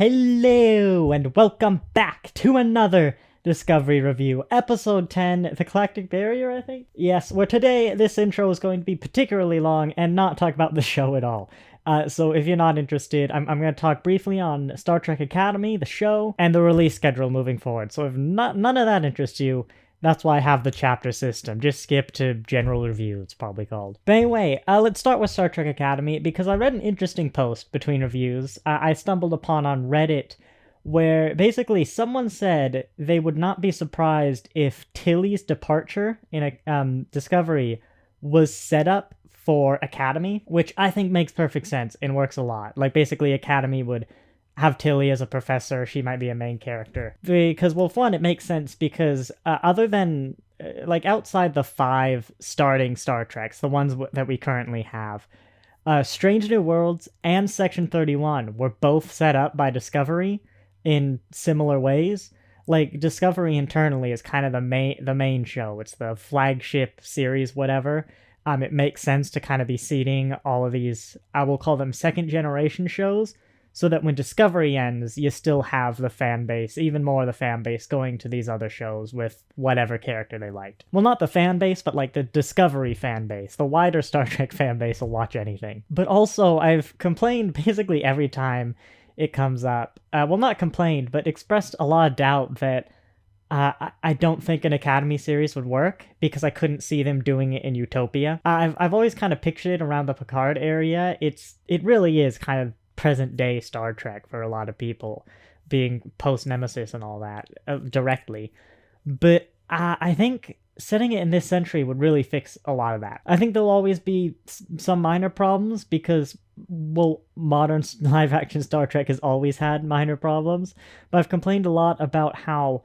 Hello, and welcome back to another Discovery review, episode 10, the Galactic Barrier, I think? Yes, where today this intro is going to be particularly long and not talk about the show at all. So if you're not interested, I'm going to talk briefly on Star Trek Academy, the show, and the release schedule moving forward. So if none of that interests you, that's why I have the chapter system. Just skip to general review, it's probably called. But anyway, let's start with Star Trek Academy, because I read an interesting post between reviews I stumbled upon on Reddit, where basically someone said they would not be surprised if Tilly's departure in Discovery was set up for Academy, which I think makes perfect sense and works a lot. Like, basically Academy would have Tilly as a professor. She might be a main character. Because, well, for one, it makes sense because other than, outside the 5 starting Star Treks, the ones that we currently have, Strange New Worlds and Section 31 were both set up by Discovery in similar ways. Like, Discovery internally is kind of the main show. It's the flagship series, whatever. It makes sense to kind of be seeding all of these, I will call them second-generation shows, so that when Discovery ends, you still have the fan base, even more of the fan base, going to these other shows with whatever character they liked. Well, not the fan base, but like the Discovery fan base. The wider Star Trek fan base will watch anything. But also, I've complained basically every time it comes up. Well, not complained, but expressed a lot of doubt that I don't think an Academy series would work, because I couldn't see them doing it in Utopia. I've always kind of pictured it around the Picard area. It really is kind of present-day Star Trek for a lot of people, being post-Nemesis and all that, directly. But I think setting it in this century would really fix a lot of that. I think there'll always be some minor problems, because, well, modern live-action Star Trek has always had minor problems, but I've complained a lot about how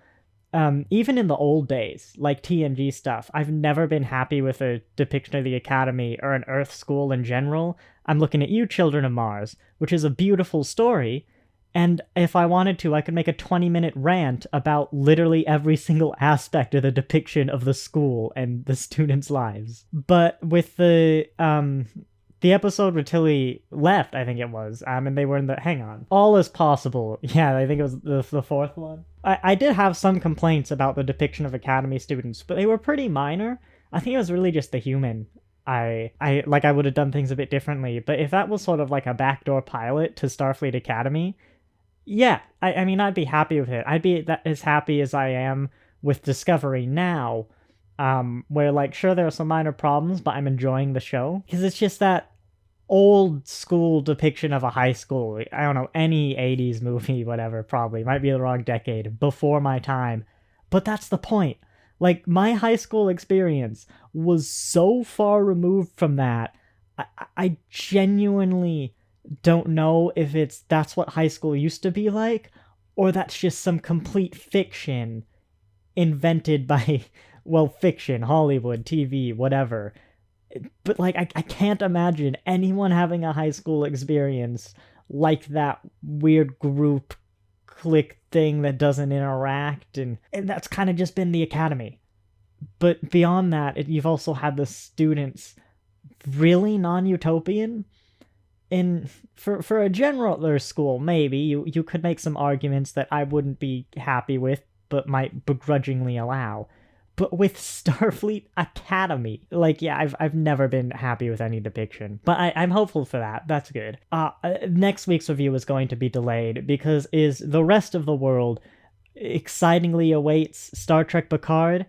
even in the old days, like TNG stuff, I've never been happy with a depiction of the Academy or an Earth school in general. I'm looking at you, Children of Mars, which is a beautiful story, and if I wanted to, I could make a 20-minute rant about literally every single aspect of the depiction of the school and the students' lives. But with the episode where Tilly left, I think it was, and they were in the... Hang on. All is possible. Yeah, I think it was the fourth one. I did have some complaints about the depiction of Academy students, but they were pretty minor. I think it was really just the human. I would have done things a bit differently, but if that was sort of like a backdoor pilot to Starfleet Academy, yeah, I mean, I'd be happy with it. I'd be as happy as I am with Discovery now, where, like, sure, there are some minor problems, but I'm enjoying the show, because it's just that old school depiction of a high school. I don't know, any 80s movie, whatever, probably might be the wrong decade, before my time, but that's the point. Like, my high school experience was so far removed from that. I genuinely don't know if that's what high school used to be like, or that's just some complete fiction invented by, well, fiction, Hollywood, TV, whatever. But, like, I can't imagine anyone having a high school experience like that weird group clique thing that doesn't interact, and that's kind of just been the Academy. But beyond that, you've also had the students really non-utopian. And for a general school, maybe you could make some arguments that I wouldn't be happy with, but might begrudgingly allow. But with Starfleet Academy, like, yeah, I've never been happy with any depiction. But I'm hopeful for that. That's good. Next week's review is going to be delayed, because the rest of the world excitingly awaits Star Trek Picard.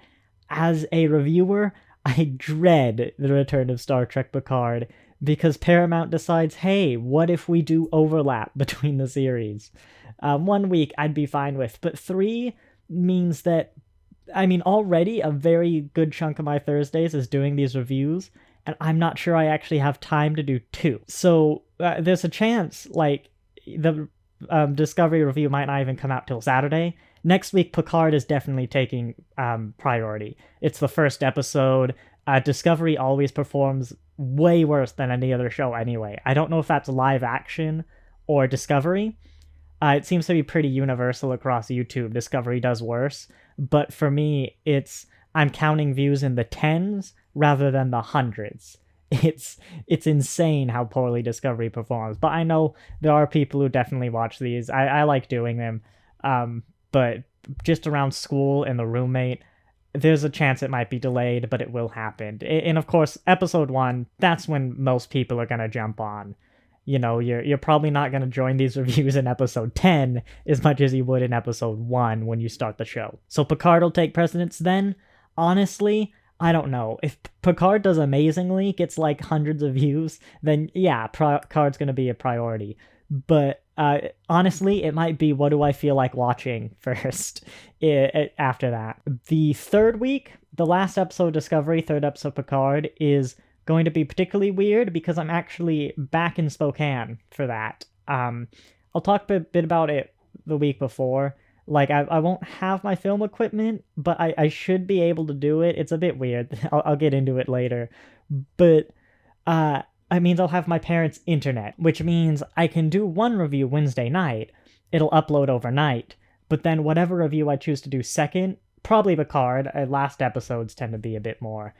As a reviewer, I dread the return of Star Trek Picard, because Paramount decides, hey, what if we do overlap between the series? 1 week I'd be fine with, but 3 means that, I mean, already a very good chunk of my Thursdays is doing these reviews, and I'm not sure I actually have time to do 2. So there's a chance, like, the Discovery review might not even come out till Saturday. Next week, Picard is definitely taking priority. It's the first episode. Discovery always performs way worse than any other show anyway. I don't know if that's live action or Discovery. It seems to be pretty universal across YouTube. Discovery does worse. But for me, I'm counting views in the tens rather than the hundreds. it's insane how poorly Discovery performs. But I know there are people who definitely watch these. I like doing them. But just around school and the roommate, there's a chance it might be delayed, but it will happen. And of course, episode 1, that's when most people are gonna jump on. You know, you're probably not gonna join these reviews in episode 10 as much as you would in episode 1 when you start the show. So Picard will take precedence then? Honestly, I don't know. If Picard does amazingly, gets like hundreds of views, then yeah, Picard's gonna be a priority. But honestly, it might be what do I feel like watching first after that. The third week, the last episode Discovery, third episode Picard, is going to be particularly weird because I'm actually back in Spokane for that. I'll talk a bit about it the week before. Like, I won't have my film equipment, but I should be able to do it. It's a bit weird. I'll get into it later. But it means I'll have my parents' internet, which means I can do one review Wednesday night. It'll upload overnight. But then whatever review I choose to do second, probably Picard. Last episodes tend to be a bit more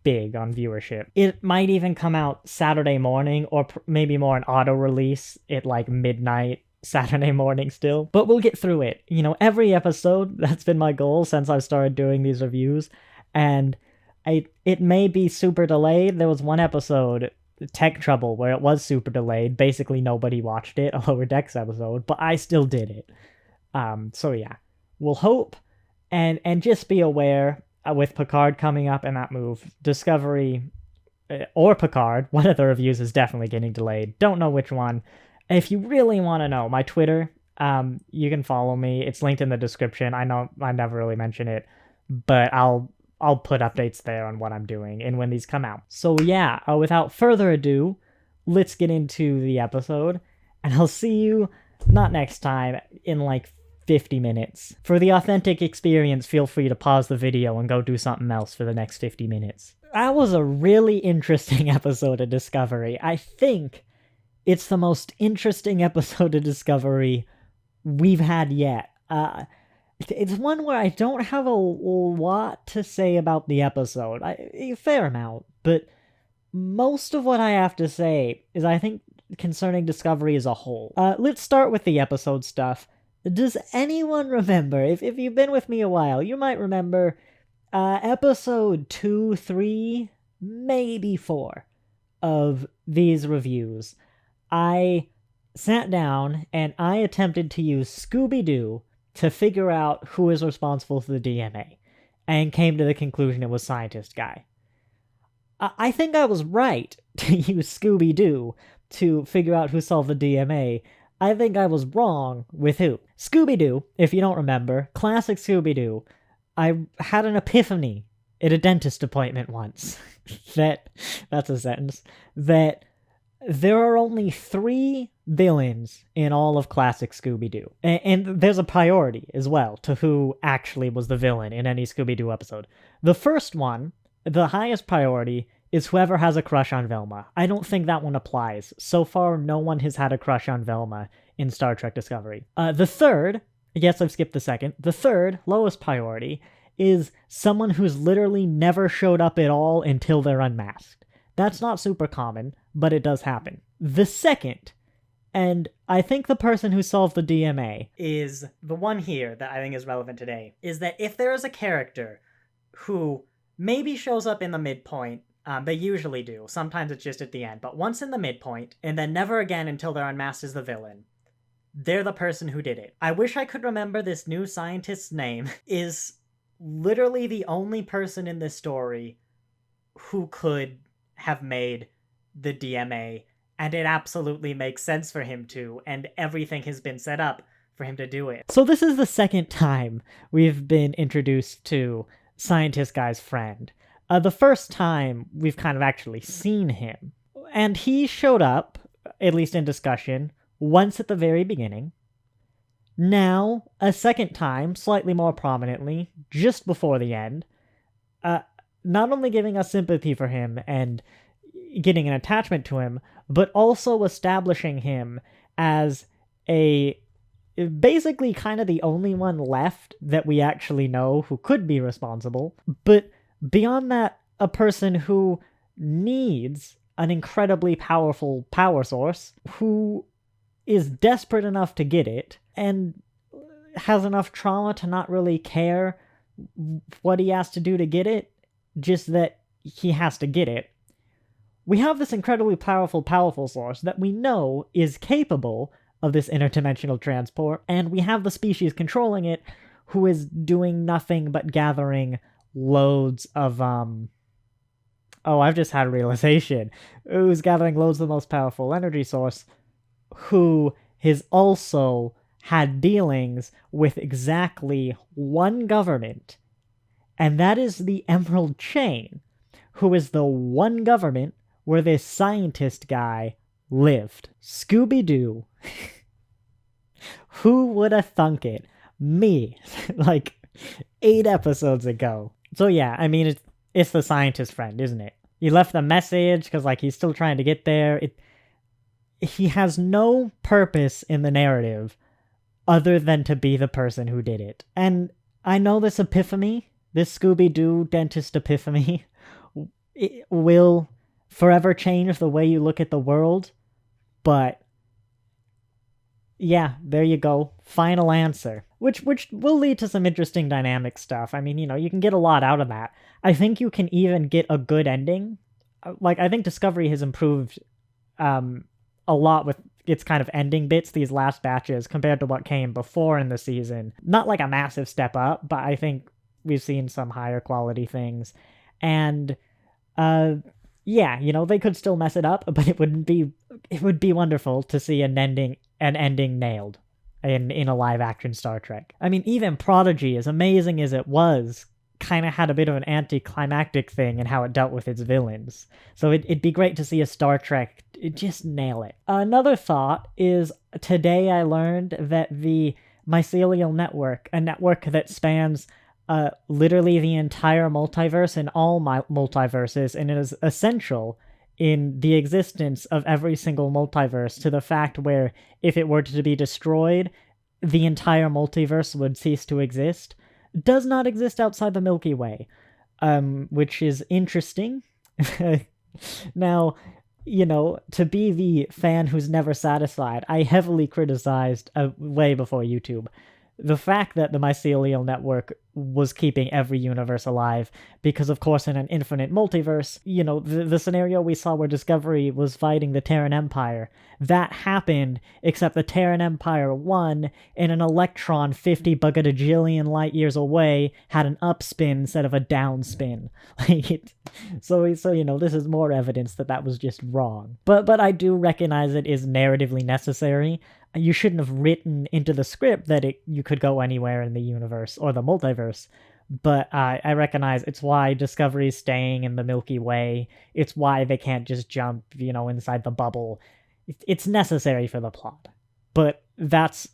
big on viewership. It might even come out Saturday morning, or maybe more an auto release at like midnight Saturday morning still. But we'll get through it. You know, every episode, that's been my goal since I've started doing these reviews. And it may be super delayed. There was one episode, Tech Trouble, where it was super delayed. Basically nobody watched it, a Lower Decks episode, but I still did it. So yeah, we'll hope and just be aware with Picard coming up in that move, Discovery or Picard, one of the reviews is definitely getting delayed. Don't know which one. If you really want to know, my Twitter, you can follow me. It's linked in the description. I know I never really mention it, but I'll put updates there on what I'm doing and when these come out. So yeah, without further ado, let's get into the episode, and I'll see you not next time, in like 50 minutes. For the authentic experience, feel free to pause the video and go do something else for the next 50 minutes. That was a really interesting episode of Discovery. I think it's the most interesting episode of Discovery we've had yet. It's one where I don't have a lot to say about the episode. A fair amount, but most of what I have to say is, I think, concerning Discovery as a whole. Let's start with the episode stuff. Does anyone remember, if you've been with me a while, you might remember episode 2, 3, maybe 4 of these reviews. I sat down and I attempted to use Scooby-Doo to figure out who is responsible for the DMA, and came to the conclusion it was Scientist Guy. I think I was right to use Scooby-Doo to figure out who solved the DMA. I think I was wrong with who. Scooby-Doo, if you don't remember, classic Scooby-Doo, I had an epiphany at a dentist appointment once. That's a sentence. That there are only 3 villains in all of classic Scooby-Doo. And there's a priority as well to who actually was the villain in any Scooby-Doo episode. The first one, the highest priority, is whoever has a crush on Velma. I don't think that one applies. So far, no one has had a crush on Velma in Star Trek Discovery. The third, yes, I've skipped the second, the third, lowest priority, is someone who's literally never showed up at all until they're unmasked. That's not super common, but it does happen. The second, and I think the person who solved the DMA, is the one here that I think is relevant today, is that if there is a character who maybe shows up in the midpoint, they usually do, sometimes it's just at the end, but once in the midpoint, and then never again until they're unmasked as the villain, they're the person who did it. I wish I could remember this new scientist's name, is literally the only person in this story who could have made the DMA, and it absolutely makes sense for him to, and everything has been set up for him to do it. So this is the second time we've been introduced to Scientist Guy's friend. The first time we've kind of actually seen him. And he showed up, at least in discussion, once at the very beginning. Now, a second time, slightly more prominently, just before the end. Not only giving us sympathy for him and getting an attachment to him, but also establishing him as basically kind of the only one left that we actually know who could be responsible. But beyond that, a person who needs an incredibly powerful power source who is desperate enough to get it and has enough trauma to not really care what he has to do to get it, just that he has to get it. We have this incredibly powerful source that we know is capable of this interdimensional transport, and we have the species controlling it who is doing nothing but gathering loads of, I've just had a realization. Who's gathering loads of the most powerful energy source, who has also had dealings with exactly one government, and that is the Emerald Chain, who is the one government where this scientist guy lived. Scooby-Doo. Who would have thunk it? Me. Like 8 episodes ago. So yeah, I mean, it's the scientist friend, isn't it? He left the message because, like, he's still trying to get there. He has no purpose in the narrative other than to be the person who did it. And I know this epiphany, this Scooby-Doo dentist epiphany, it will forever change the way you look at the world, but yeah, there you go. Final answer. Which will lead to some interesting dynamic stuff. I mean, you can get a lot out of that. I think you can even get a good ending. Like, I think Discovery has improved a lot with its kind of ending bits, these last batches, compared to what came before in the season. Not like a massive step up, but I think we've seen some higher quality things. And, yeah, they could still mess it up, but it would be wonderful to see an ending nailed in a live action Star Trek. I mean, even Prodigy, as amazing as it was, kind of had a bit of an anticlimactic thing in how it dealt with its villains. So it'd be great to see a Star Trek just nail it. Another thought is, today I learned that the Mycelial Network, a network that spans literally the entire multiverse and all multiverses, and it is essential in the existence of every single multiverse, to the fact where if it were to be destroyed, the entire multiverse would cease to exist, does not exist outside the Milky Way, which is interesting. Now, to be the fan who's never satisfied, I heavily criticized, way before YouTube, the fact that the Mycelial Network was keeping every universe alive, because of course in an infinite multiverse, the scenario we saw where Discovery was fighting the Terran Empire, that happened, except the Terran Empire won, and an electron 50 bagadajillion light years away had an upspin instead of a downspin. So this is more evidence that was just wrong. But I do recognize it is narratively necessary. You shouldn't have written into the script that you could go anywhere in the universe or the multiverse, but I recognize it's why Discovery's staying in the Milky Way. It's why they can't just jump, inside the bubble. It's necessary for the plot, but that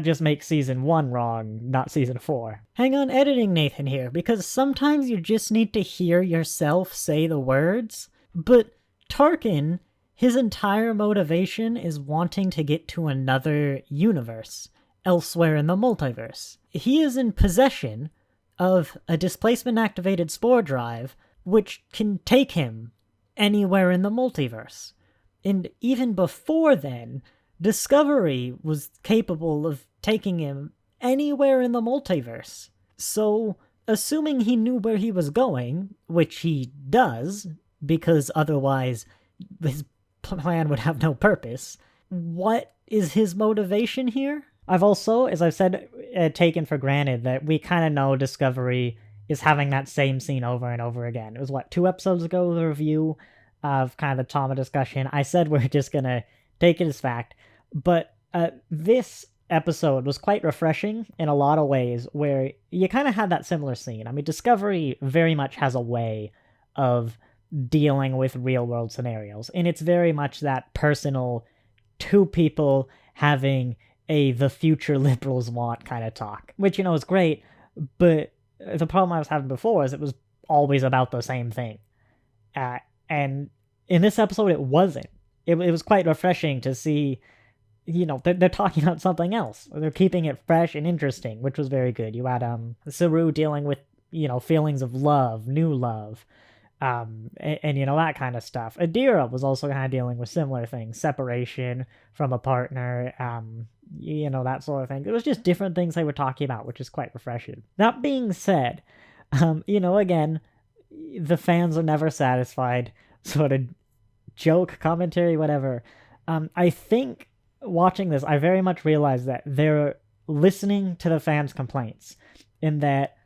just makes season 1 wrong, not season 4. Hang on editing, Nathan, here, because sometimes you just need to hear yourself say the words, but Tarkin, his entire motivation is wanting to get to another universe, elsewhere in the multiverse. He is in possession of a displacement-activated spore drive, which can take him anywhere in the multiverse. And even before then, Discovery was capable of taking him anywhere in the multiverse. So, assuming he knew where he was going, which he does, because otherwise his plan would have no purpose, what is his motivation here? I've also, as I've said, taken for granted that we kind of know Discovery is having that same scene over and over again. It was, 2 episodes ago, the review of kind of the Tama discussion. I said we're just gonna take it as fact, but this episode was quite refreshing in a lot of ways, where you kind of had that similar scene. I mean, Discovery very much has a way of dealing with real-world scenarios, and it's very much that personal, 2 people having the future liberals want kind of talk, which, is great, but the problem I was having before is it was always about the same thing. And in this episode, it wasn't. It was quite refreshing to see, they're talking about something else. They're keeping it fresh and interesting, which was very good. You had Saru dealing with, feelings of love, new love. and that kind of stuff. Adira was also kind of dealing with similar things, separation from a partner, that sort of thing. It was just different things they were talking about, which is quite refreshing. That being said, again, the fans are never satisfied, sort of joke, commentary, whatever. I think watching this, I very much realized that they're listening to the fans' complaints, in that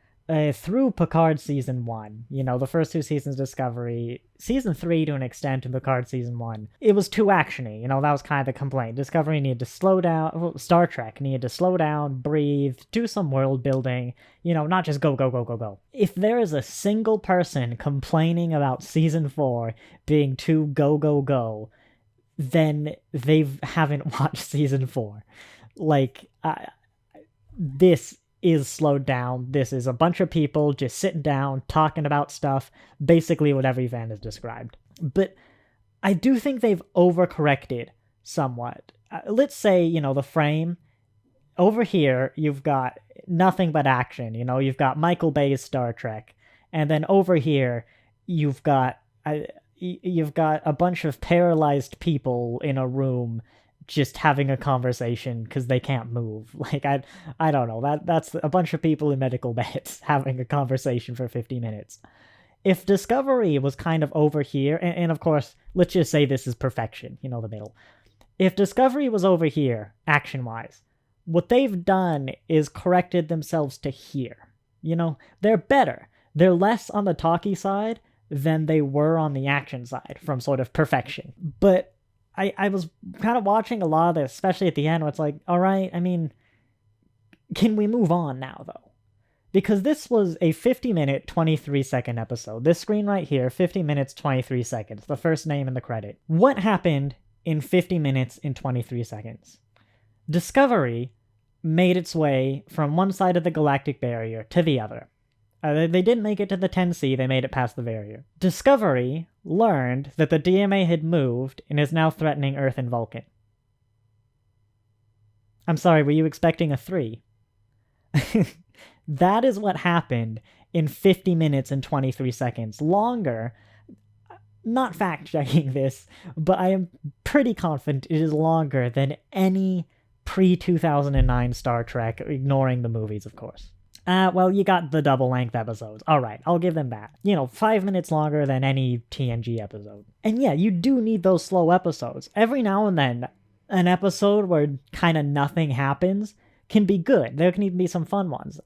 through Picard Season 1, the first 2 seasons Discovery, Season 3 to an extent, and Picard Season 1, it was too actiony, that was kind of the complaint. Discovery needed to slow down, Star Trek needed to slow down, breathe, do some world building, not just go, go, go, go, go. If there is a single person complaining about Season 4 being too go, go, go, then they haven't watched Season 4. This is slowed down. This is a bunch of people just sitting down, talking about stuff, basically what every fan has described. But I do think they've overcorrected somewhat. Let's say, the frame, over here, you've got nothing but action. You've got Michael Bay's Star Trek. And then over here, you've got a bunch of paralyzed people in a room just having a conversation because they can't move. I don't know. That's a bunch of people in medical beds having a conversation for 50 minutes. If Discovery was kind of over here, and of course, let's just say this is perfection, the middle. If Discovery was over here, action-wise, what they've done is corrected themselves to here. They're better. They're less on the talky side than they were on the action side from sort of perfection. But I was kind of watching a lot of this, especially at the end, where it's like, all right, can we move on now, though? Because this was a 50-minute, 23-second episode. This screen right here, 50 minutes, 23 seconds, the first name in the credit. What happened in 50 minutes and 23 seconds? Discovery made its way from one side of the galactic barrier to the other. They didn't make it to the 10C, they made it past the barrier. Discovery learned that the DMA had moved and is now threatening Earth and Vulcan. I'm sorry, were you expecting a 3? That is what happened in 50 minutes and 23 seconds. Longer. Not fact-checking this, but I am pretty confident it is longer than any pre-2009 Star Trek, ignoring the movies, of course. Well, you got the double-length episodes. All right, I'll give them that. 5 minutes longer than any TNG episode. And yeah, you do need those slow episodes. Every now and then, an episode where kind of nothing happens can be good. There can even be some fun ones.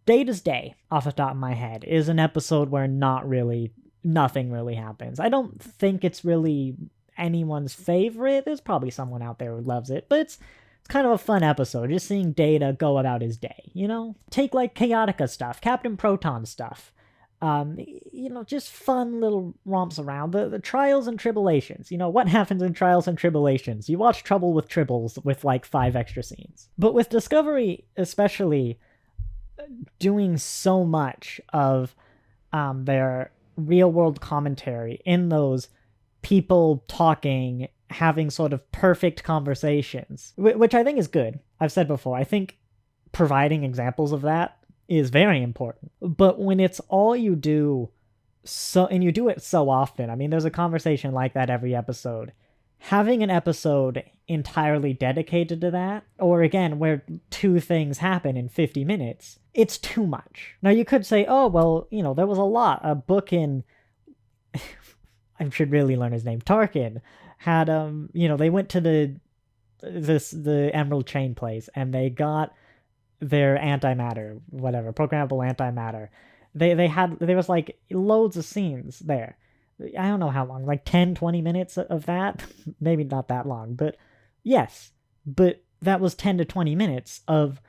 Data's Day, off the top of my head, is an episode where nothing really happens. I don't think it's really anyone's favorite. There's probably someone out there who loves it, but it's kind of a fun episode, just seeing Data go about his day, Take Chaotica stuff, Captain Proton stuff, just fun little romps around. The trials and tribulations, what happens in trials and tribulations? You watch Trouble with Tribbles with 5 extra scenes. But with Discovery, especially, doing so much of their real-world commentary in those people talking, having sort of perfect conversations, which I think is good. I've said before, I think providing examples of that is very important. But when it's all you do, and you do it so often, there's a conversation like that every episode. Having an episode entirely dedicated to that, or again, where 2 things happen in 50 minutes, it's too much. Now you could say, oh, well, there was a lot. A book in... I should really learn his name. Tarkin had, they went to the Emerald Chain place, and they got their antimatter, whatever, programmable antimatter. There was loads of scenes there. I don't know how long, 10, 20 minutes of that? Maybe not that long, but yes. But that was 10 to 20 minutes of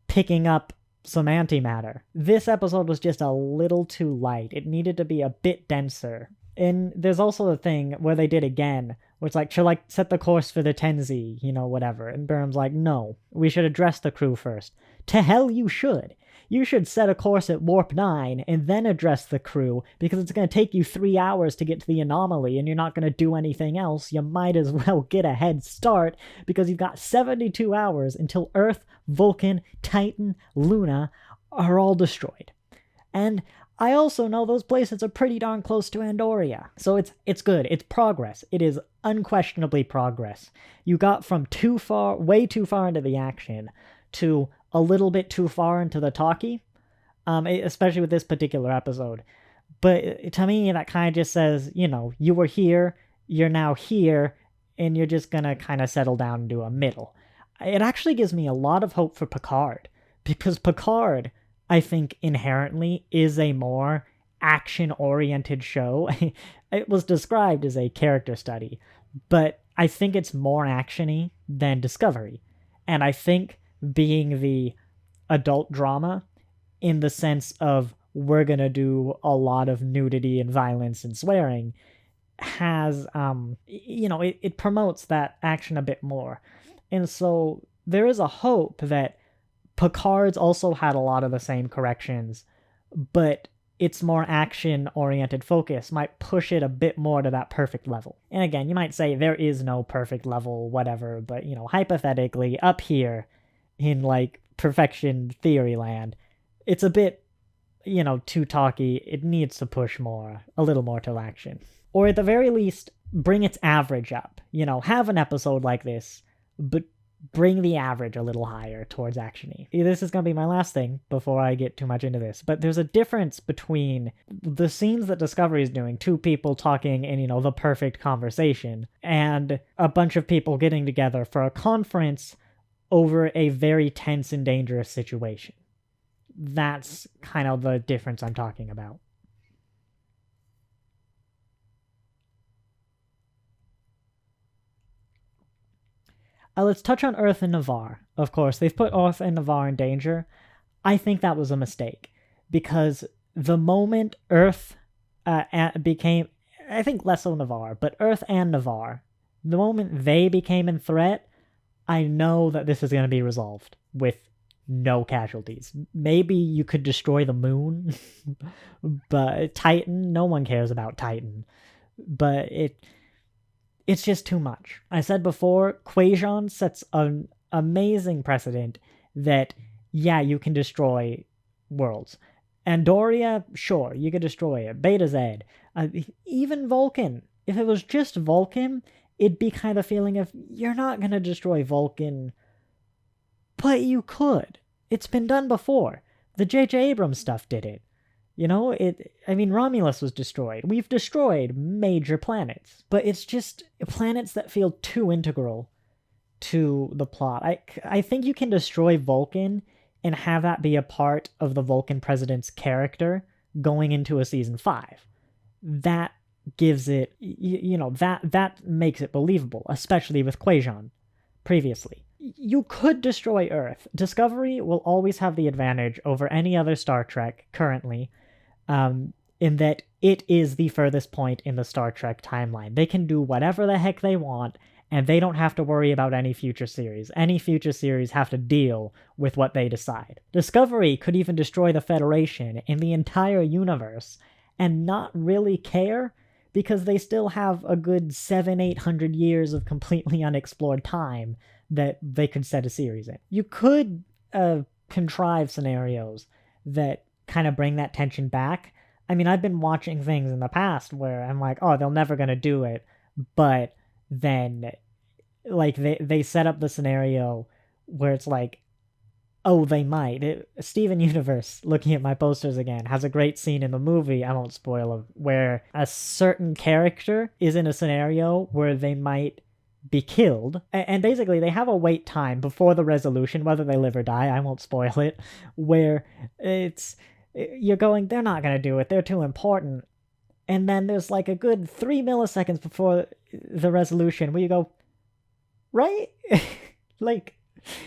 picking up some antimatter. This episode was just a little too light. It needed to be a bit denser. And there's also a thing where they did again, where it's should set the course for the 10Z, whatever. And Burnham's no, we should address the crew first. To hell you should. You should set a course at Warp 9 and then address the crew, because it's going to take you 3 hours to get to the anomaly and you're not going to do anything else. You might as well get a head start, because you've got 72 hours until Earth, Vulcan, Titan, Luna are all destroyed. And I also know those places are pretty darn close to Andoria. So it's good. It's progress. It is unquestionably progress. You got from way too far into the action to a little bit too far into the talkie, especially with this particular episode. But to me, that kind of just says, you were here, you're now here, and you're just gonna kind of settle down into a middle. It actually gives me a lot of hope for Picard, because Picard, I think, inherently is a more action-oriented show. It was described as a character study, but I think it's more action-y than Discovery. And I think being the adult drama, in the sense of we're gonna do a lot of nudity and violence and swearing, has it promotes that action a bit more. And so there is a hope that Picard's also had a lot of the same corrections, but its more action-oriented focus might push it a bit more to that perfect level. And again, you might say there is no perfect level, whatever, but, hypothetically, up here in, perfection theory land, it's a bit, too talky. It needs to push more, a little more to action. Or at the very least, bring its average up. Have an episode like this, but bring the average a little higher towards action-y. This is going to be my last thing before I get too much into this, but there's a difference between the scenes that Discovery is doing, two people talking in, the perfect conversation, and a bunch of people getting together for a conference over a very tense and dangerous situation. That's kind of the difference I'm talking about. Let's touch on Earth and Navarre. Of course, they've put Earth and Navarre in danger. I think that was a mistake, because the moment Earth became, I think less so Navarre, but Earth and Navarre, the moment they became in threat, I know that this is going to be resolved with no casualties. Maybe you could destroy the moon, but Titan, no one cares about Titan. But it's just too much. I said before, Quajon sets an amazing precedent that, yeah, you can destroy worlds. Andoria, sure, you could destroy it. Beta Z. Even Vulcan. If it was just Vulcan, it'd be kind of feeling of, you're not going to destroy Vulcan, but you could. It's been done before. The J.J. Abrams stuff did it. Romulus was destroyed. We've destroyed major planets, but it's just planets that feel too integral to the plot. I think you can destroy Vulcan and have that be a part of the Vulcan president's character going into a season 5. That gives it, that makes it believable, especially with Quajon previously. You could destroy Earth. Discovery will always have the advantage over any other Star Trek currently, in that it is the furthest point in the Star Trek timeline. They can do whatever the heck they want, and they don't have to worry about any future series. Any future series have to deal with what they decide. Discovery could even destroy the Federation in the entire universe and not really care, because they still have a good 700-800 years of completely unexplored time that they could set a series in. You could contrive scenarios that kind of bring that tension back. I've been watching things in the past where I'm like, oh, they're never going to do it, but then they set up the scenario where it's like, oh, they might. Steven Universe, looking at my posters again, has a great scene in the movie, I won't spoil it, where a certain character is in a scenario where they might be killed, and basically they have a wait time before the resolution, whether they live or die, I won't spoil it, where you're going, they're not going to do it, they're too important, and then there's a good 3 milliseconds before the resolution where you go, right?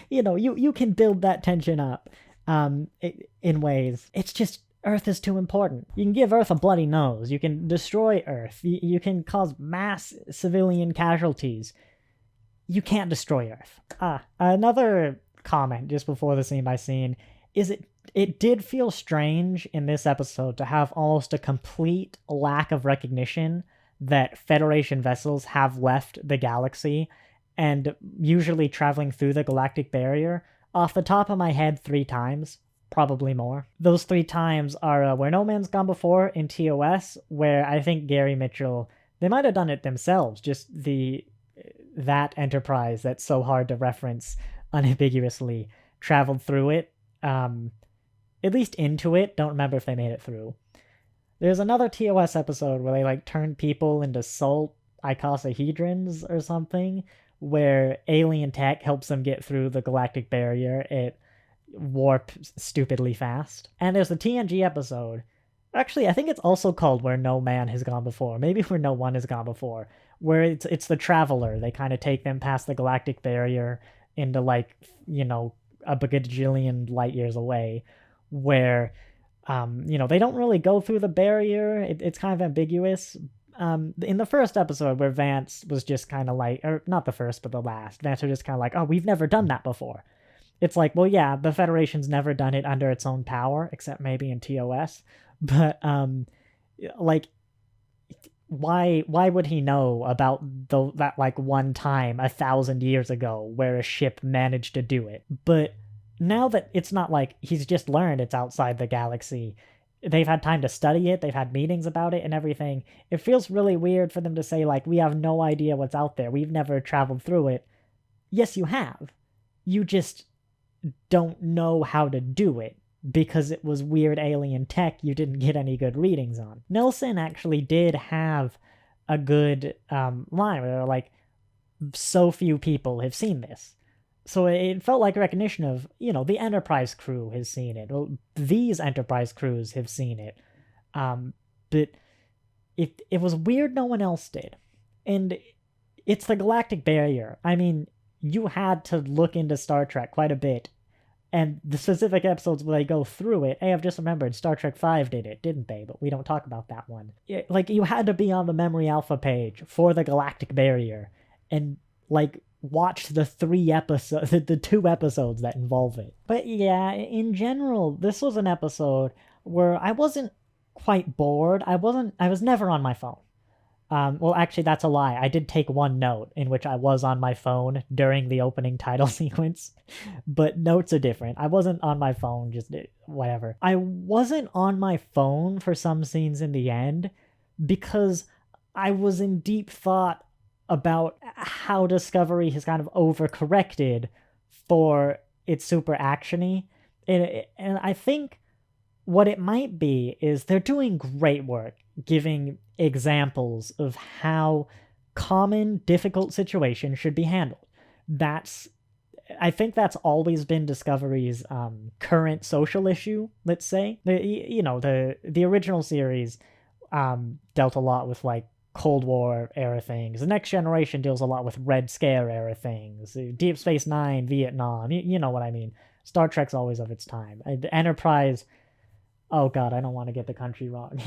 You can build that tension up in ways. It's just, Earth is too important. You can give Earth a bloody nose. You can destroy Earth. You can cause mass civilian casualties. You can't destroy Earth. Another comment just before the scene by scene is it did feel strange in this episode to have almost a complete lack of recognition that Federation vessels have left the galaxy and usually traveling through the galactic barrier. Off the top of my head, 3 times. probably more. Those 3 times are Where No Man's Gone Before in TOS, where I think Gary Mitchell, they might have done it themselves, just that Enterprise that's so hard to reference unambiguously traveled through it, at least into it. Don't remember if they made it through. There's another TOS episode where they like turn people into salt icosahedrons or something, where alien tech helps them get through the galactic barrier. It warps stupidly fast. And there's the TNG episode. Actually, I think it's also called Where No Man Has Gone Before. Maybe Where No One Has Gone Before, where it's the Traveler. They kind of take them past the galactic barrier into like, a bajillion light years away, where they don't really go through the barrier. It's kind of ambiguous. In the first episode, where Vance was just kind of like, or not the first, but the last, Vance was just kind of like, oh, we've never done that before. It's like, well, yeah, the Federation's never done it under its own power, except maybe in TOS. But, why would he know about that, like, one time 1,000 years ago where a ship managed to do it? But now that it's not like he's just learned it's outside the galaxy, they've had time to study it, they've had meetings about it and everything, it feels really weird for them to say, like, we have no idea what's out there, we've never traveled through it. Yes, you have. You just don't know how to do it, because it was weird alien tech you didn't get any good readings on. Nelson actually did have a good line where they're like, so few people have seen this. So it felt like recognition of, the Enterprise crew has seen it. Well, these Enterprise crews have seen it. But it was weird no one else did. And it's the galactic barrier. I mean, you had to look into Star Trek quite a bit. And the specific episodes where they go through it, hey, I've just remembered Star Trek V did it, didn't they? But we don't talk about that one. Like, you had to be on the Memory Alpha page for the galactic barrier and, like, watch the 2 episodes that involve it. But yeah, in general, this was an episode where I wasn't quite bored. I was never on my phone. Well, actually, that's a lie. I did take one note in which I was on my phone during the opening title sequence, but notes are different. I wasn't on my phone, just whatever. I wasn't on my phone for some scenes in the end because I was in deep thought about how Discovery has kind of overcorrected for its super actiony. And I think what it might be is they're doing great work giving examples of how common, difficult situations should be handled. I think that's always been Discovery's current social issue, let's say. The original series dealt a lot with, like, Cold War era things. The Next Generation deals a lot with Red Scare era things. Deep Space Nine, Vietnam, you know what I mean. Star Trek's always of its time. The Enterprise, oh god, I don't want to get the country wrong.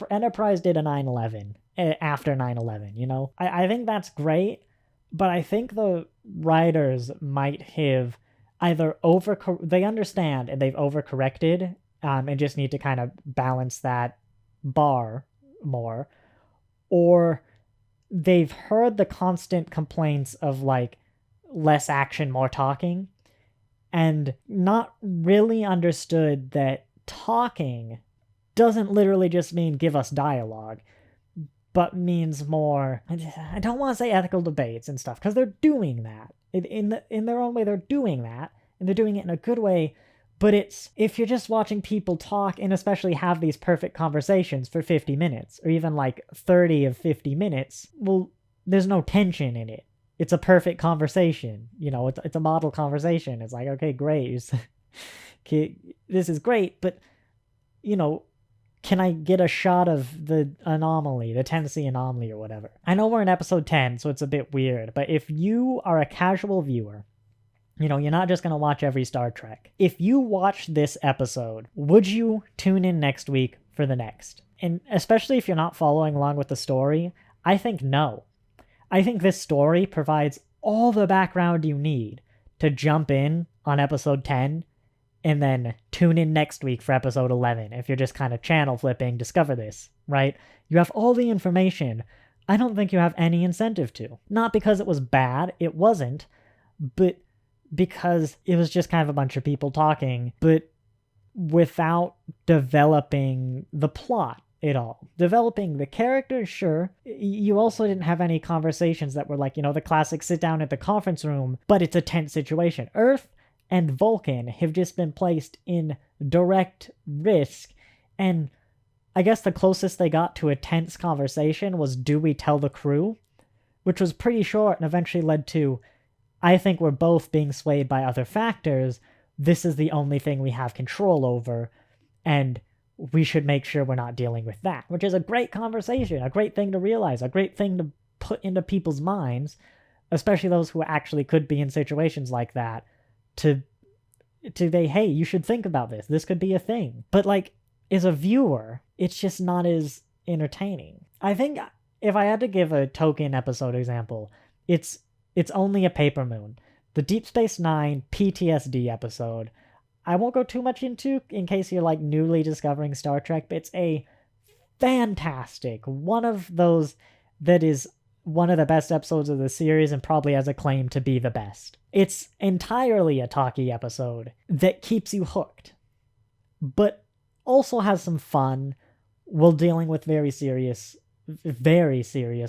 Enterprise did a 9/11 after 9/11, I think that's great, but I think the writers might have either they understand and they've overcorrected and just need to kind of balance that bar more, or they've heard the constant complaints of, like, less action, more talking, and not really understood that talking doesn't literally just mean give us dialogue, but means more, I don't want to say ethical debates and stuff, because they're doing that. In their own way, they're doing that, and they're doing it in a good way. But if you're just watching people talk and especially have these perfect conversations for 50 minutes, or even like 30 of 50 minutes, well, there's no tension in it. It's a perfect conversation. It's a model conversation. It's like, okay, great. This is great, but, can I get a shot of the anomaly, the Tennessee anomaly or whatever? I know we're in episode 10, so it's a bit weird, but if you are a casual viewer, you're not just going to watch every Star Trek. If you watch this episode, would you tune in next week for the next? And especially if you're not following along with the story, I think no. I think this story provides all the background you need to jump in on episode 10 and then tune in next week for episode 11. If you're just kind of channel flipping, discover this, right? You have all the information. I don't think you have any incentive to. Not because it was bad, it wasn't, but because it was just kind of a bunch of people talking. But without developing the plot at all. Developing the characters, sure. You also didn't have any conversations that were like, the classic sit down at the conference room, but it's a tense situation. Earth and Vulcan have just been placed in direct risk, and I guess the closest they got to a tense conversation was, do we tell the crew? Which was pretty short and eventually led to, I think we're both being swayed by other factors. This is the only thing we have control over, and we should make sure we're not dealing with that. Which is a great conversation, a great thing to realize, a great thing to put into people's minds, especially those who actually could be in situations like that, to say, hey, you should think about this. This could be a thing. But, like, as a viewer, it's just not as entertaining. I think if I had to give a token episode example, it's only a Paper Moon. The Deep Space Nine PTSD episode. I won't go too much into in case you're like newly discovering Star Trek, but it's a fantastic one of those that is one of the best episodes of the series and probably has a claim to be the best. It's entirely a talkie episode that keeps you hooked, but also has some fun while dealing with very serious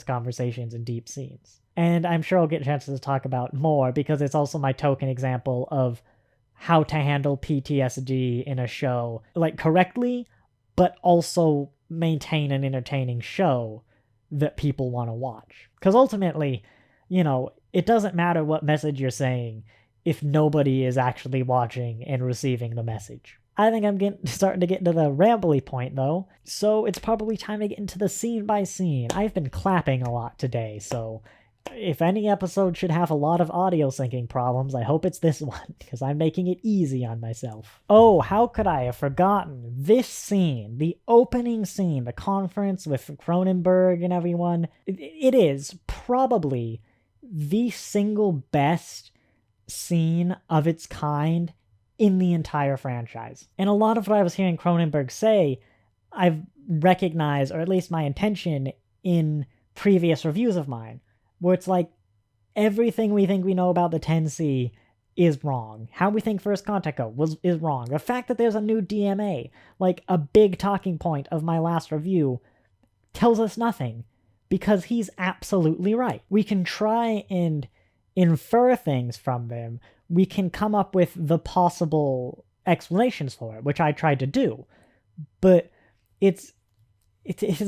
conversations and deep scenes. And I'm sure I'll get chances to talk about more because it's also my token example of how to handle PTSD in a show, like, correctly, but also maintain an entertaining show that people want to watch. Because ultimately, it doesn't matter what message you're saying if nobody is actually watching and receiving the message. I think I'm starting to get to the rambly point, though, so it's probably time to get into the scene by scene. I've been clapping a lot today, so if any episode should have a lot of audio syncing problems, I hope it's this one, because I'm making it easy on myself. Oh, how could I have forgotten this scene, the opening scene, the conference with Cronenberg and everyone. It is probably the single best scene of its kind in the entire franchise. And a lot of what I was hearing Cronenberg say, I've recognized, or at least my intention, in previous reviews of mine, where it's like, everything we think we know about the 10C is wrong. How we think First Contact is wrong. The fact that there's a new DMA, like a big talking point of my last review, tells us nothing, because he's absolutely right. We can try and infer things from them. We can come up with the possible explanations for it, which I tried to do. But his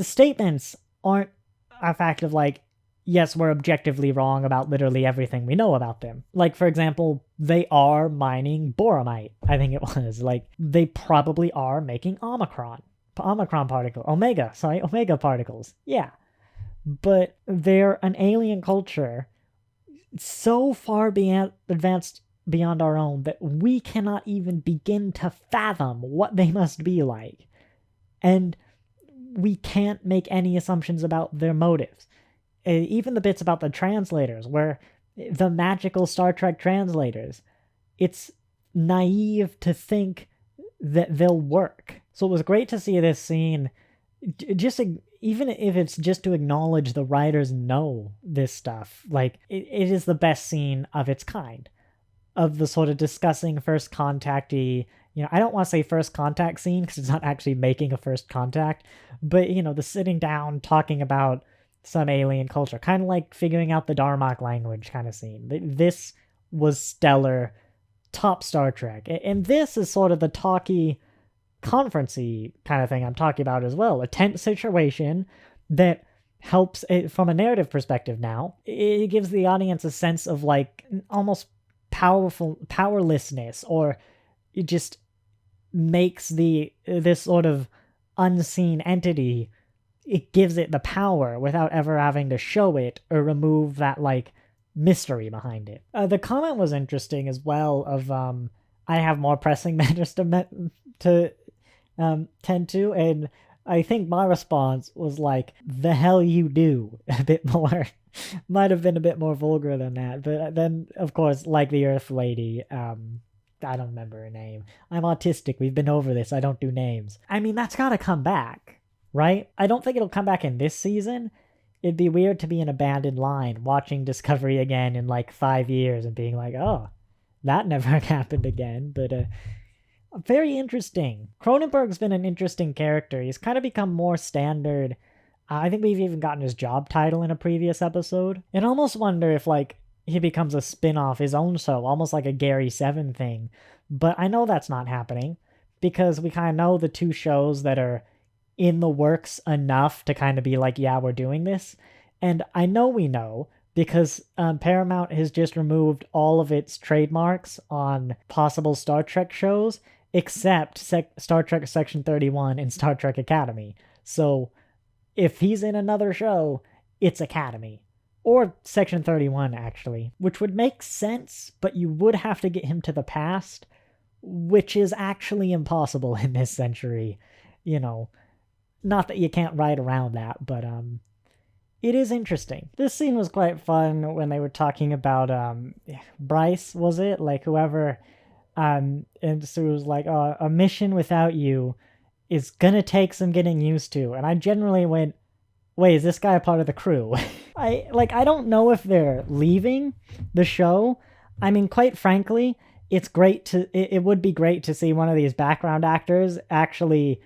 statements aren't a fact of like, yes, we're objectively wrong about literally everything we know about them. Like, for example, they are mining boromite, I think it was. Like, they probably are making omega particles. Yeah. But they're an alien culture so far advanced beyond our own that we cannot even begin to fathom what they must be like. And we can't make any assumptions about their motives. Even the bits about the translators, where the magical Star Trek translators, it's naive to think that they'll work. So it was great to see this scene, even if it's just to acknowledge the writers know this stuff. Like, it is the best scene of its kind, of the sort of discussing first contactee. I don't want to say first contact scene because it's not actually making a first contact, but the sitting down talking about some alien culture, kind of like figuring out the Darmok language kind of scene. This was stellar, top Star Trek. And this is sort of the talky, conference-y kind of thing I'm talking about as well. A tense situation that helps from a narrative perspective now. It gives the audience a sense of like almost powerlessness, or it just makes this sort of unseen entity, it gives it the power without ever having to show it or remove that like mystery behind it. The comment was interesting as well of I have more pressing matters to tend to, and I think my response was like, the hell you do, a bit more. Might have been a bit more vulgar than that, but then of course, like the Earth lady, I don't remember her name. I'm autistic, we've been over this, I don't do names. I mean, that's gotta come back, right? I don't think it'll come back in this season. It'd be weird to be an abandoned line watching Discovery again in like 5 years and being like, oh, that never happened again. But Very interesting. Cronenberg's been an interesting character. He's kind of become more standard. I think we've even gotten his job title in a previous episode. And I almost wonder if, like, he becomes a spin-off, his own show, almost like a Gary Seven thing. But I know that's not happening because we kind of know the two shows that are in the works enough to kind of be like, yeah, we're doing this. And I know we know because Paramount has just removed all of its trademarks on possible Star Trek shows except Star Trek Section 31 and Star Trek Academy. So if he's in another show, it's Academy. Or Section 31, actually. Which would make sense, but you would have to get him to the past, which is actually impossible in this century. You know, not that you can't write around that, but it is interesting. This scene was quite fun when they were talking about Bryce, was it? Like whoever, and so it was like, a mission without you is gonna take some getting used to. And I generally went, wait, is this guy a part of the crew? I don't know if they're leaving the show. I mean, quite frankly, it would be great to see one of these background actors actually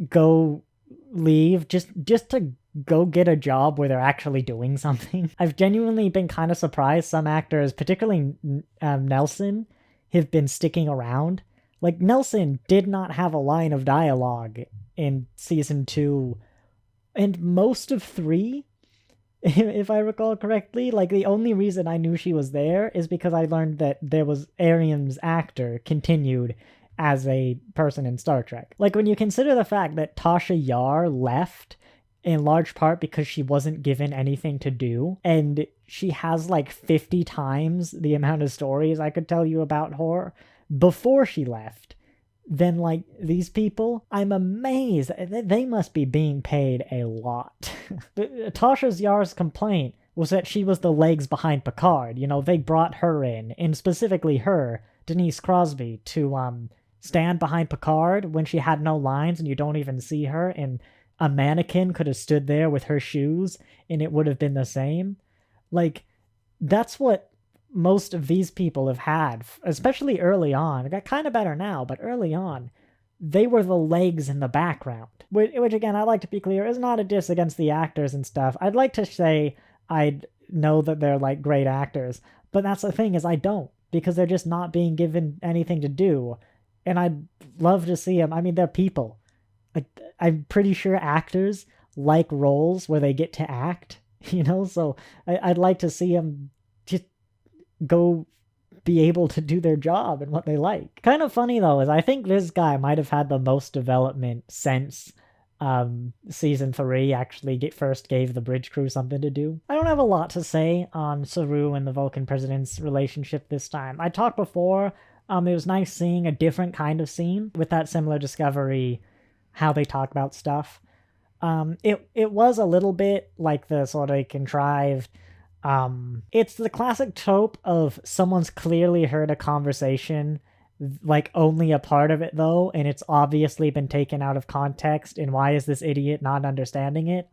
go leave just to go get a job where they're actually doing something. I've genuinely been kind of surprised some actors, particularly Nelson, have been sticking around. Like, Nelson did not have a line of dialogue in season 2 and most of 3, if I recall correctly. Like, the only reason I knew she was there is because I learned that there was Ariam's actor continued as a person in Star Trek. Like, when you consider the fact that Tasha Yar left in large part because she wasn't given anything to do, and she has like 50 times the amount of stories I could tell you about her before she left, then like these people, I'm amazed. They must be being paid a lot. Tasha Yar's complaint was that she was the legs behind Picard. You know, they brought her in, and specifically her, Denise Crosby, to stand behind Picard when she had no lines and you don't even see her, and a mannequin could have stood there with her shoes and it would have been the same. Like, that's what most of these people have had, especially early on. It got kind of better now, but early on, they were the legs in the background. Which again, I like to be clear, is not a diss against the actors and stuff. I'd like to say I'd know that they're like great actors, but that's the thing, is I don't, because they're just not being given anything to do. And I'd love to see them. I mean, they're people. Like, I'm pretty sure actors like roles where they get to act, you know? So I'd like to see them just go be able to do their job and what they like. Kind of funny, though, is I think this guy might have had the most development since season 3 actually first gave the bridge crew something to do. I don't have a lot to say on Saru and the Vulcan president's relationship this time. I talked before, it was nice seeing a different kind of scene with that similar Discovery, how they talk about stuff. It was a little bit like the sort of contrived, it's the classic trope of someone's clearly heard a conversation, like only a part of it though, and it's obviously been taken out of context, and why is this idiot not understanding it?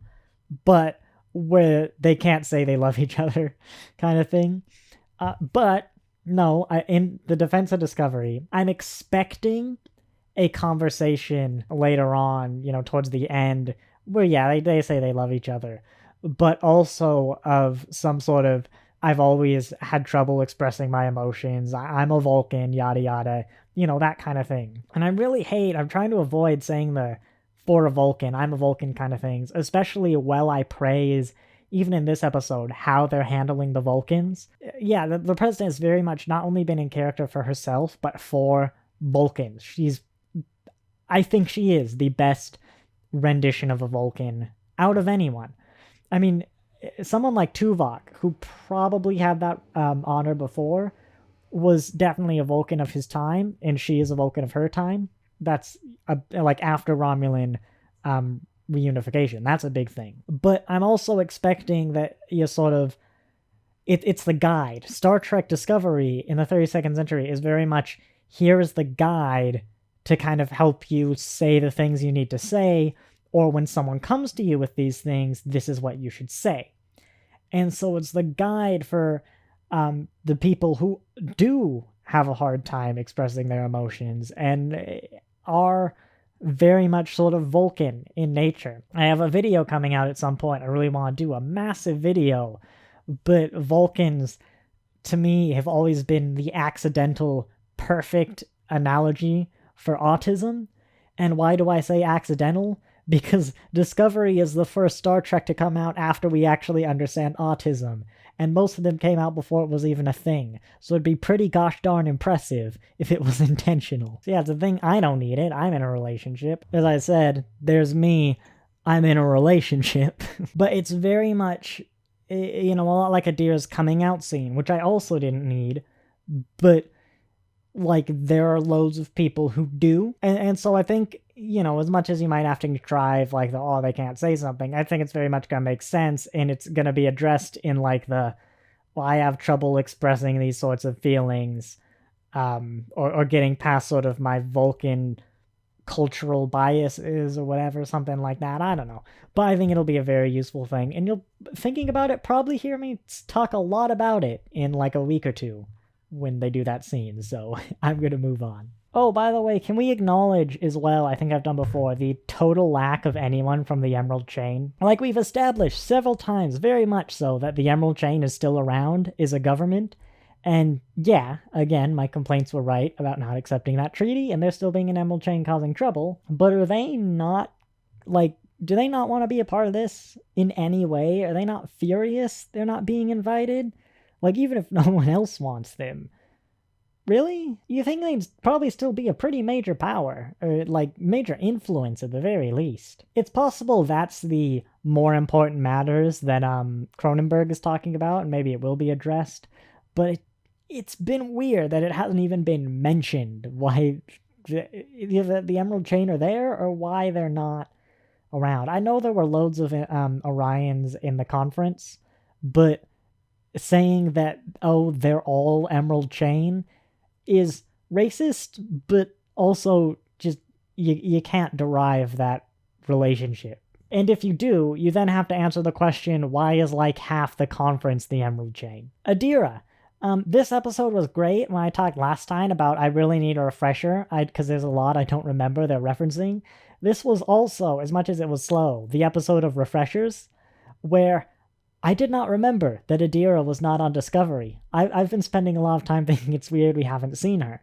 But where they can't say they love each other kind of thing. But no, in the defense of Discovery, I'm expecting a conversation later on, you know, towards the end, where yeah, they say they love each other, but also of some sort of, I've always had trouble expressing my emotions, I'm a Vulcan, yada yada, you know, that kind of thing. And I'm trying to avoid saying the for a Vulcan, I'm a Vulcan kind of things, especially while I praise, even in this episode, how they're handling the Vulcans. Yeah, the president has very much not only been in character for herself, but for Vulcans. I think she is the best rendition of a Vulcan out of anyone. I mean, someone like Tuvok, who probably had that honor before, was definitely a Vulcan of his time, and she is a Vulcan of her time. That's like after Romulan reunification. That's a big thing. But I'm also expecting that you sort of, it's the guide. Star Trek Discovery in the 32nd century is very much, here is the guide to kind of help you say the things you need to say, or when someone comes to you with these things, this is what you should say. And so it's the guide for the people who do have a hard time expressing their emotions and are very much sort of Vulcan in nature. I have a video coming out at some point. I really want to do a massive video, but Vulcans, to me, have always been the accidental, perfect analogy for autism. And why do I say accidental? Because Discovery is the first Star Trek to come out after we actually understand autism. And most of them came out before it was even a thing. So it'd be pretty gosh darn impressive if it was intentional. So yeah, it's a thing. I don't need it. I'm in a relationship. As I said, there's me. I'm in a relationship. But it's very much, a lot like Adira's coming out scene, which I also didn't need. But like, there are loads of people who do. And so I think, as much as you might have to contrive, like, they can't say something, I think it's very much going to make sense, and it's going to be addressed in, like, I have trouble expressing these sorts of feelings, or getting past sort of my Vulcan cultural biases or whatever, something like that. I don't know. But I think it'll be a very useful thing, and you'll, thinking about it, probably hear me talk a lot about it in, like, a week or two when they do that scene, so I'm gonna move on. Oh, by the way, can we acknowledge as well, I think I've done before, the total lack of anyone from the Emerald Chain? Like, we've established several times, very much so, that the Emerald Chain is still around, is a government, and yeah, again, my complaints were right about not accepting that treaty, and there still being an Emerald Chain causing trouble, but are they not, do they not want to be a part of this in any way? Are they not furious they're not being invited? Like, even if no one else wants them. Really? You think they'd probably still be a pretty major power, or, major influence at the very least. It's possible that's the more important matters that, Cronenberg is talking about, and maybe it will be addressed, but it's been weird that it hasn't even been mentioned why the Emerald Chain are there, or why they're not around. I know there were loads of, Orions in the conference, but saying that, they're all Emerald Chain is racist, but also just, you can't derive that relationship. And if you do, you then have to answer the question, why is half the conference the Emerald Chain? Adira, this episode was great. When I talked last time about I really need a refresher, because there's a lot I don't remember they're referencing, this was also, as much as it was slow, the episode of refreshers, where I did not remember that Adira was not on Discovery. I've been spending a lot of time thinking it's weird we haven't seen her.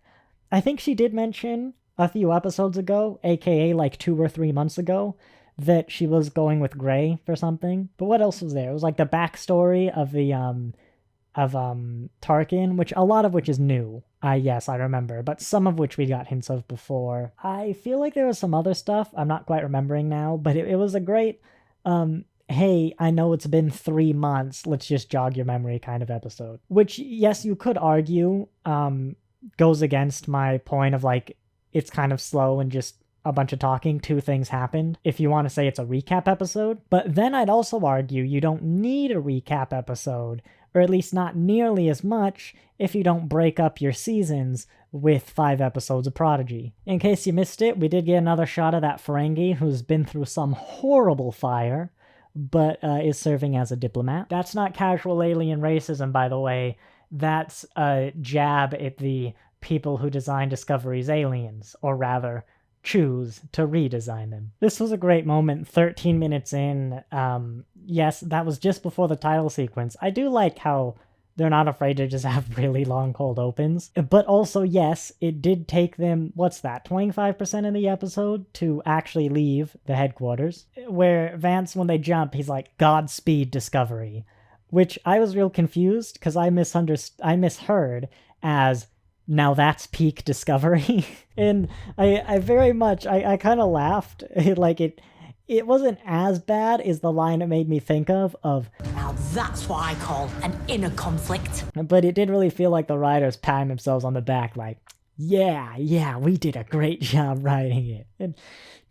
I think she did mention a few episodes ago, aka 2 or 3 months ago, that she was going with Gray for something. But what else was there? It was the backstory of the Tarkin, which a lot of which is new. Yes, I remember, but some of which we got hints of before. I feel like there was some other stuff I'm not quite remembering now, but it was a great hey, I know it's been 3 months, let's just jog your memory kind of episode. Which, yes, you could argue goes against my point of it's kind of slow and just a bunch of talking, 2 things happened, if you want to say it's a recap episode. But then I'd also argue you don't need a recap episode, or at least not nearly as much, if you don't break up your seasons with 5 episodes of Prodigy. In case you missed it, we did get another shot of that Ferengi who's been through some horrible fire, but is serving as a diplomat. That's not casual alien racism, by the way. That's a jab at the people who designed Discovery's aliens, or rather, choose to redesign them. This was a great moment, 13 minutes in. Yes, that was just before the title sequence. I do like how they're not afraid to just have really long cold opens. But also, yes, it did take them, 25% of the episode to actually leave the headquarters. Where Vance, when they jump, he's like, Godspeed, Discovery. Which I was real confused, because I misheard as, now that's peak Discovery. And I very much, I kind of laughed. It wasn't as bad as the line it made me think of. Now that's what I call an inner conflict. But it did really feel like the writers patting themselves on the back, yeah, we did a great job writing it. And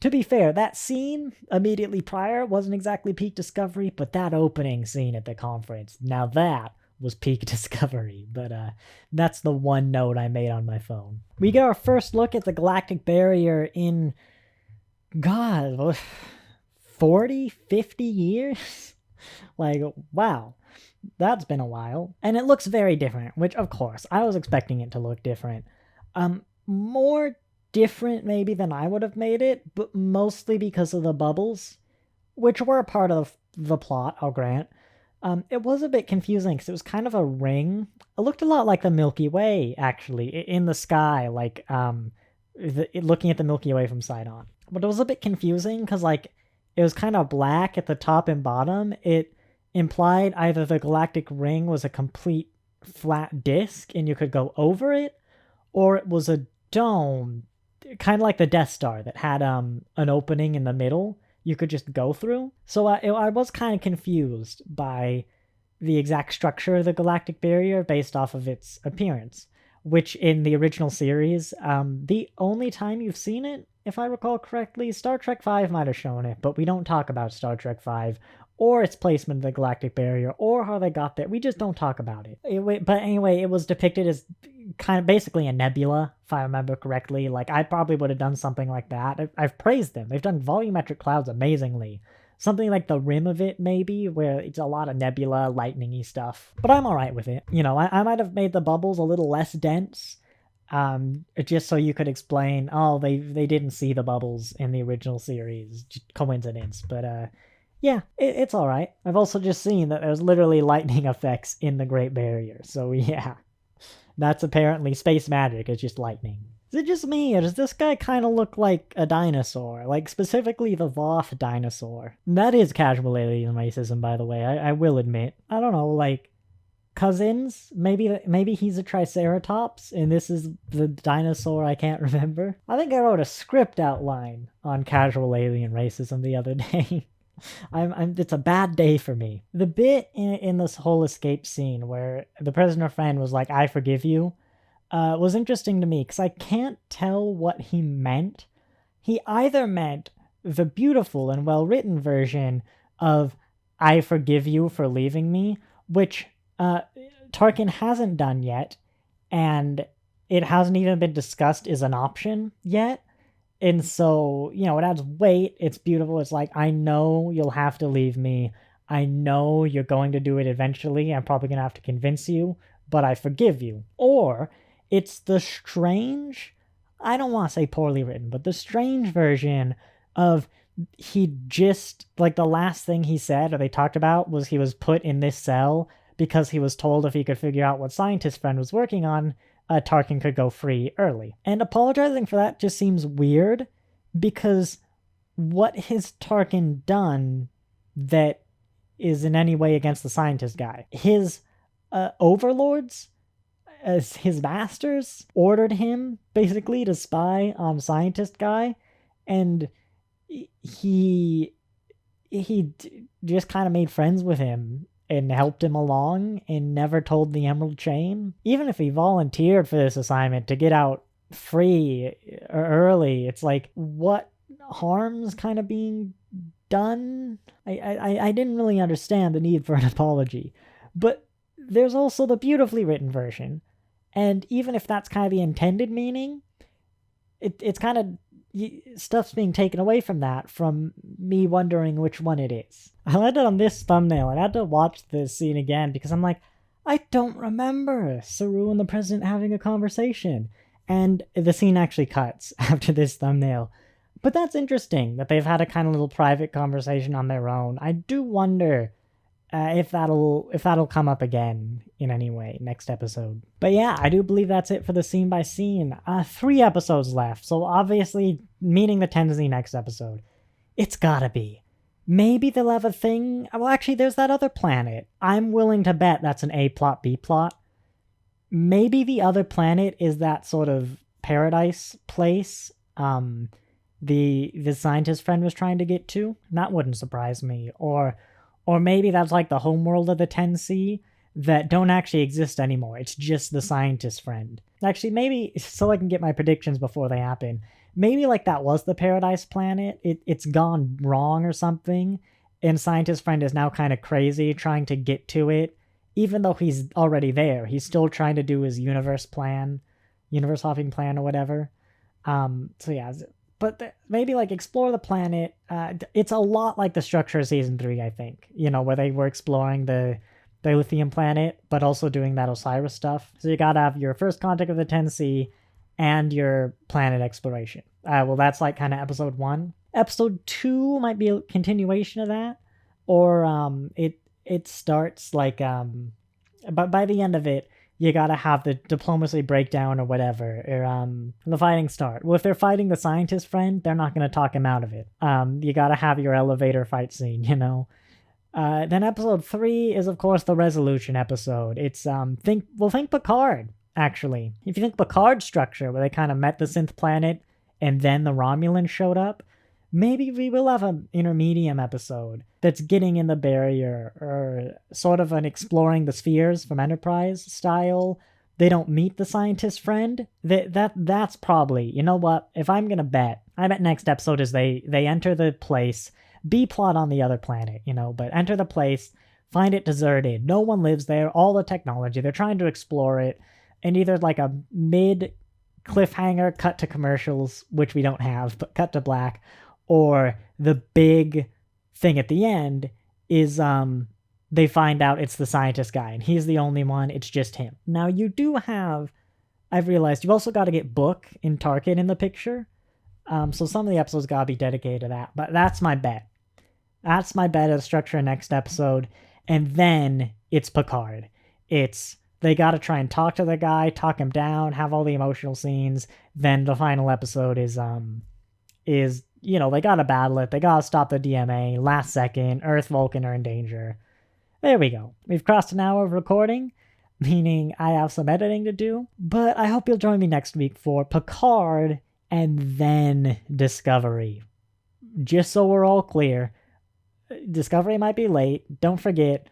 to be fair, that scene immediately prior wasn't exactly peak Discovery, but that opening scene at the conference, now that was peak Discovery. But that's the one note I made on my phone. We get our first look at the Galactic Barrier in, God, 40, 50 years? Wow. that's been a while. And it looks very different, which, of course, I was expecting it to look different. More different maybe than I would have made it, but mostly because of the bubbles, which were a part of the plot, I'll grant. It was a bit confusing because it was kind of a ring. It looked a lot like the Milky Way, actually, in the sky, like looking at the Milky Way from side on. But it was a bit confusing because, like, it was kind of black at the top and bottom. It implied either the galactic ring was a complete flat disk and you could go over it, or it was a dome, kind of like the Death Star that had an opening in the middle you could just go through. So I was kind of confused by the exact structure of the galactic barrier based off of its appearance, which in the original series, the only time you've seen it, if I recall correctly, Star Trek V might have shown it, but we don't talk about Star Trek V or its placement in the galactic barrier or how they got there. We just don't talk about it. But anyway, it was depicted as kind of basically a nebula, if I remember correctly. Like, I probably would have done something like that. I've praised them. They've done volumetric clouds amazingly. Something like the rim of it, maybe, where it's a lot of nebula, lightning-y stuff. But I'm alright with it. You know, I might have made the bubbles a little less dense, just so you could explain, oh, they didn't see the bubbles in the original series. Just coincidence. But, yeah, it's alright. I've also just seen that there's literally lightning effects in the Great Barrier. So, yeah. That's apparently space magic. It's just lightning. Is it just me, or does this guy kind of look like a dinosaur? Like, specifically the Voth dinosaur. That is casual alien racism, by the way, I will admit. I don't know, like, cousins? Maybe he's a Triceratops, and this is the dinosaur I can't remember. I think I wrote a script outline on casual alien racism the other day. It's a bad day for me. The bit in this whole escape scene where the prisoner friend was like, I forgive you, was interesting to me because I can't tell what he meant. He either meant the beautiful and well-written version of I forgive you for leaving me, which Tarkin hasn't done yet, and it hasn't even been discussed as an option yet. And so, you know, it adds weight. It's beautiful. It's like, I know you'll have to leave me. I know you're going to do it eventually. I'm probably going to have to convince you, but I forgive you. Or it's the strange, I don't want to say poorly written, but the strange version of he just, like, the last thing he said or they talked about was he was put in this cell because he was told if he could figure out what scientist friend was working on, Tarkin could go free early. And apologizing for that just seems weird, because what has Tarkin done that is in any way against the scientist guy? His overlords, as his masters, ordered him basically to spy on scientist guy, and he just kind of made friends with him and helped him along and never told the Emerald Chain. Even if he volunteered for this assignment to get out free or early, it's like, what harm's kind of being done? I didn't really understand the need for an apology. But there's also the beautifully written version, and even if that's kind of the intended meaning, it's kind of stuff's being taken away from that, from me wondering which one it is. I landed on this thumbnail. I had to watch this scene again because I'm like, I don't remember Saru and the president having a conversation. And the scene actually cuts after this thumbnail. But that's interesting that they've had a kind of little private conversation on their own. I do wonder if that'll come up again in any way next episode. But yeah, I do believe that's it for the scene by scene. 3 episodes left, so obviously meeting the 10's the next episode. It's gotta be. Maybe they'll have a thing. Well, actually, there's that other planet. I'm willing to bet that's an A plot, B plot. Maybe the other planet is that sort of paradise place the scientist friend was trying to get to. That wouldn't surprise me. Or maybe that's like the homeworld of the 10C that don't actually exist anymore. It's just the scientist friend. Actually, maybe, so I can get my predictions before they happen, maybe like that was the paradise planet. It's gone wrong or something, and scientist friend is now kind of crazy trying to get to it. Even though he's already there, he's still trying to do his universe hopping plan or whatever. So yeah, but maybe like explore the planet. It's a lot like the structure of season 3, I think. You know, where they were exploring the Dilithium planet, but also doing that Osiris stuff. So you gotta have your first contact of the 10C and your planet exploration. Well, that's like kind of episode 1. Episode 2 might be a continuation of that, or it starts like but by the end of it, you gotta have the diplomacy breakdown or whatever, or the fighting start. Well, if they're fighting the scientist friend, they're not gonna talk him out of it. You gotta have your elevator fight scene, you know. Then episode 3 is of course the resolution episode. It's think Picard, actually. If you think Picard's structure, where they kind of met the synth planet and then the Romulans showed up, maybe we will have an intermediate episode that's getting in the barrier, or sort of an exploring the spheres from Enterprise style. They don't meet the scientist friend. That's probably, you know what, if I'm gonna bet, I bet next episode is they enter the place, B-plot on the other planet, you know, but enter the place, find it deserted, no one lives there, all the technology, they're trying to explore it, and either like a mid cliffhanger cut to commercials, which we don't have, but cut to black, or the big thing at the end is they find out it's the scientist guy and he's the only one, it's just him. Now you do have, I've realized, you've also got to get Book and Tarkin in the picture, so some of the episodes gotta be dedicated to that, but that's my bet. That's my bet of the structure of next episode, and then it's Picard. It's, they gotta try and talk to the guy, talk him down, have all the emotional scenes, then the final episode is, you know, they gotta battle it, they gotta stop the DMA, last second, Earth, Vulcan are in danger. There we go. We've crossed an hour of recording, meaning I have some editing to do, but I hope you'll join me next week for Picard and then Discovery. Just so we're all clear, Discovery might be late. Don't forget,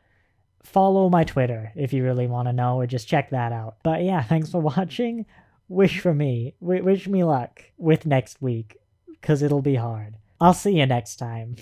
follow my Twitter if you really want to know, or just check that out. But yeah, thanks for watching. Wish me luck with next week, because it'll be hard. I'll see you next time.